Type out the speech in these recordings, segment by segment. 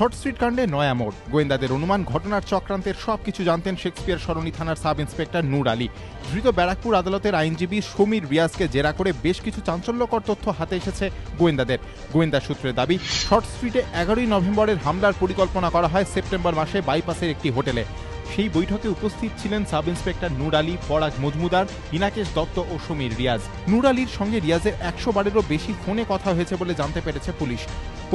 Short street কাণ্ডে নয়া মোড়। গোয়েন্দাদের অনুমান ঘটনার চক্রান্তের সবকিছু জানতেন শেক্সপিয়ার সরণি থানার সাব ইন্সপেক্টর নূর আলী। ধৃত ব্যারাকপুর আদালতের আইনজীবী সমীর রিয়াজকে জেরা করে বেশ কিছু চাঞ্চল্যকর তথ্য হাতে এসেছে গোয়েন্দাদের। গোয়েন্দা সূত্রের দাবি, শর্ট স্ট্রিটে 11ই নভেম্বরের হামলার পরিকল্পনা করা হয় সেপ্টেম্বর মাসে বাইপাসের একটি হোটেলে। সেই বৈঠকে উপস্থিত ছিলেন সাব ইন্সপেক্টর নূর আলী, পরাগ মজুমদার, হিনাকেশ দত্ত ও সমীর রিয়াজ। নূর আলীর সঙ্গে রিয়াজের 100 বারেরও বেশি ফোনে কথা হয়েছে বলে জানতে পেরেছে পুলিশ।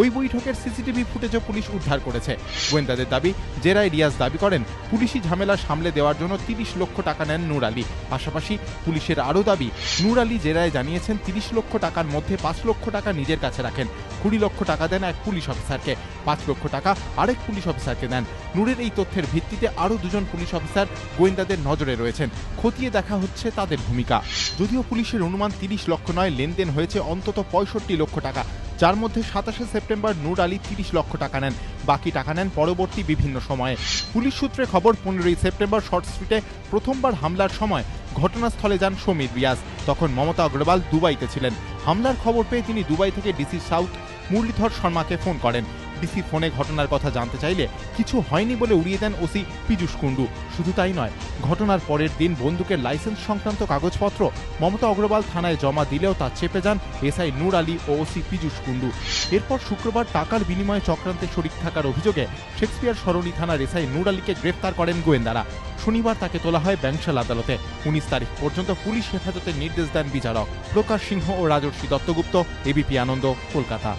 ওই বৈঠকের সিসিটিভি ফুটেজও পুলিশ উদ্ধার করেছে। গোয়েন্দাদের দাবি, জেরায় রিয়াজ দাবি করেন পুলিশি ঝামেলা সামলে দেওয়ার জন্য 30 লক্ষ টাকা নেন নূর আলী। পাশাপাশি পুলিশের আরও দাবি, নূর আলী জেরায় জানিয়েছেন 30 লক্ষ টাকার মধ্যে 5 লক্ষ টাকা নিজের কাছে রাখেন, 20 লক্ষ টাকা দেন এক পুলিশ অফিসারকে, 5 লক্ষ টাকা আরেক পুলিশ অফিসারকে দেন। নূরের এই তথ্যের ভিত্তিতে আরও 2জন পুলিশ অফিসার গোয়েন্দাদের নজরে রয়েছেন। খতিয়ে দেখা হচ্ছে তাদের ভূমিকা। যদিও পুলিশের অনুমান 30 লক্ষ নয়, লেনদেন হয়েছে অন্তত 65 লক্ষ টাকা, যার মধ্যে 27শে সেপ্টেম্বর নূর আলী 30 লক্ষ টাকা নেন, বাকি টাকা নেন পরবর্তী বিভিন্ন সময়ে। পুলিশ সূত্রে খবর, 15ই সেপ্টেম্বর শর্ট স্ট্রিটে প্রথমবার হামলার সময় ঘটনাস্থলে যান সমীর রিয়াজ। তখন মমতা অগ্রওয়াল দুবাইতে ছিলেন। হামলার খবর পেয়ে তিনি দুবাই থেকে ডিসি সাউথ মুরলীধর শর্মাকে ফোন করেন। ডিসি ফোনে ঘটনার কথা জানতে চাইলে কিছু হয়নি বলে উড়িয়ে দেন ওসি পীযূষ কুণ্ডু। শুধু তাই নয়, ঘটনার পরের দিন বন্দুকের লাইসেন্স সংক্রান্ত কাগজপত্র মমতা অগ্রওয়াল থানায় জমা দিলেও তা চেপে যান এসআই নূর আলী ও ওসি পীযূষ কুণ্ডু। এরপর শুক্রবার টাকার বিনিময়ে চক্রান্তে শরিক থাকার অভিযোগে শেক্সপিয়ার সরণি থানার এসআই নূর আলীকে গ্রেফতার করেন গোয়েন্দারা। শনিবার তাকে তোলা হয় ব্যাংশাল আদালতে। 19 তারিখ পর্যন্ত পুলিশ হেফাজতের নির্দেশ দেন বিচারক। প্রকাশ সিংহ ও রাজর্ষি দত্তগুপ্ত, এবিপি আনন্দ, কলকাতা।